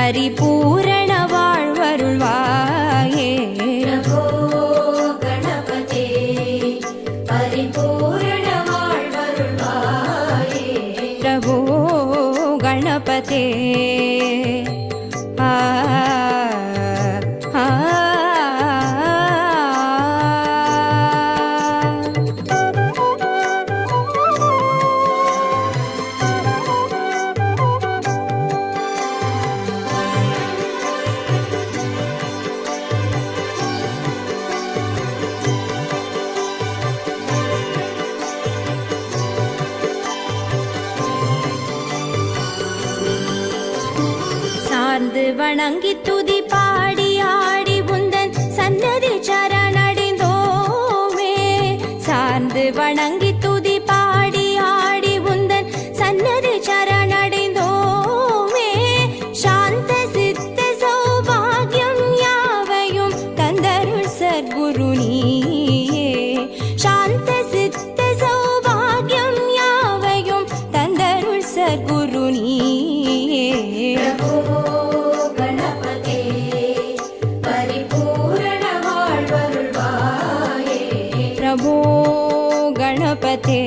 பரிபூரண வாழ்வருள்வாயே. பிரபோ கணபதே பரிபூரண வாழ்வருள்வாயே. பிரபோ கணபதே வணங்கி துதி பாடி ஆடி உந்தன் சன்னதி சரணடைந்தோமே. சார்ந்து வணங்கி துதி பாடி ஆடி உந்தன் சன்னதி சரணடைந்தோமே. சாந்த சித்த சௌபாகியம் யாவையும் தந்தருள் சத்குரு நீயே. சாந்த சித்த சௌபாகியம் யாவையும் தந்தருள் சத்குரு நீயே. பிரபோ கணபதே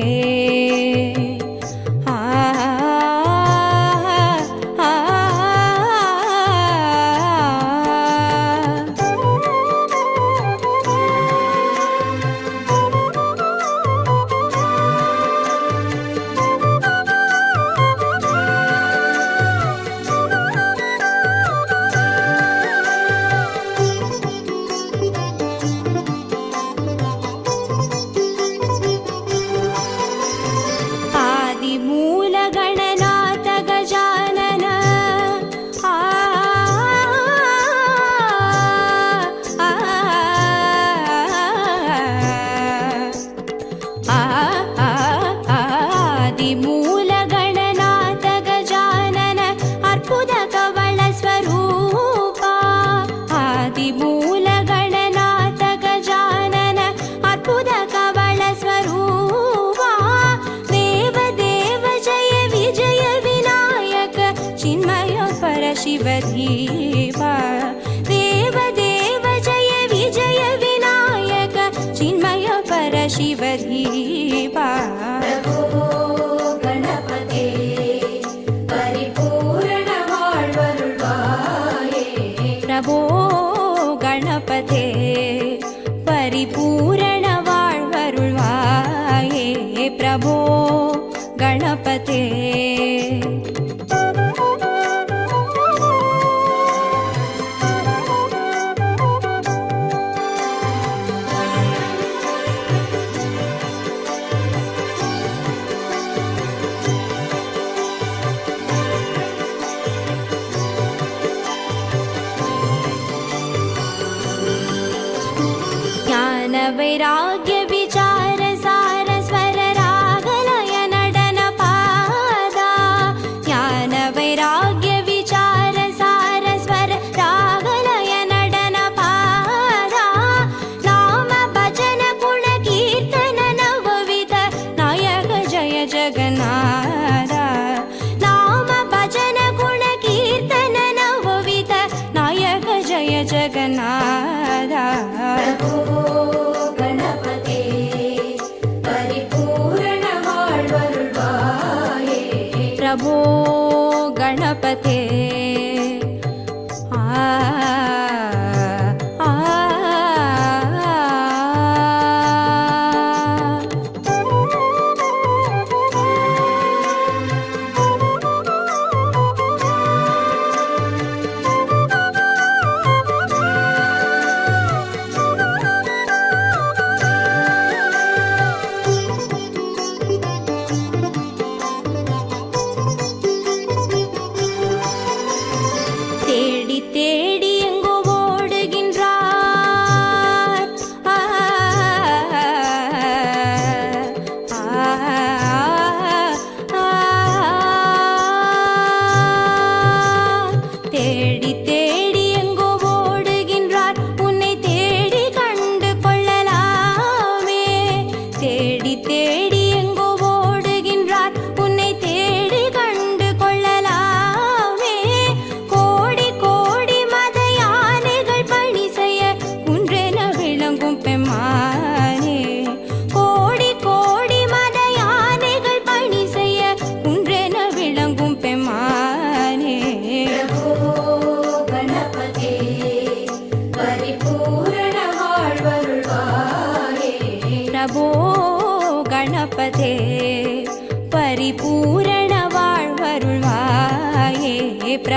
शिवधीवा. देव देव जय विजय विनायक चिन्मय पर शिवधीवा. प्रभो गणपते परिपूर्ण வாழ்வருள்வாயே. प्रभो गणपते परिपूर्ण வாழ்வருள்வாயே. प्रभो गणपते वैराग्य विचार सार स्वर रागलय नडन पादा. ज्ञान वैराग्य विचार सार स्वर रागलय नडन पादा. नाम भजन गुण कीर्तन नवविध नायक जय जगन्नाथ. नाम भजन गुण कीर्तन नवविध नायक जय जगन्नाथ. प्रभो गणपते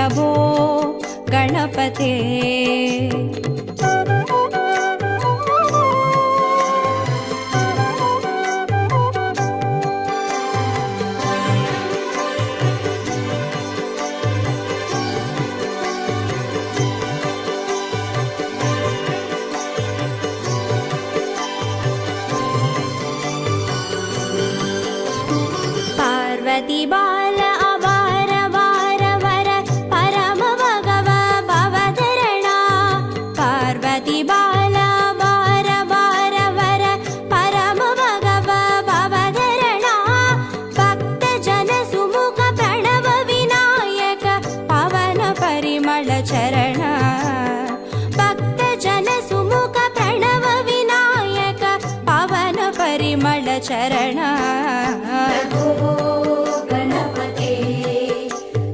प्रभो गणपते पार्वती बाल अवार वार वर परम भगव भवधरणा पार्वती बाल अवार वार वर परम भगव भवधरणा भक्त जन सुमुख प्रणव विनायक पवन परिमल चरण भक्त जन सुमुख प्रणव विनायक पवन परिमल चरण प्रभो गणपते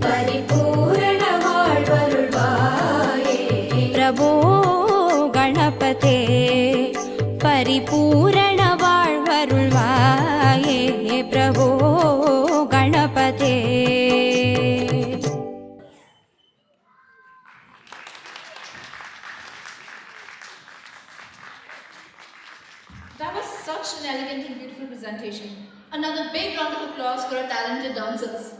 परिपूर्ण வாழ்வருள்வாயே प्रभो गणपते परिपूर्ण வாழ்வருள்வாயே प्रभो गणपते That was such an elegant and beautiful presentation. Another big round of applause for our talented dancers.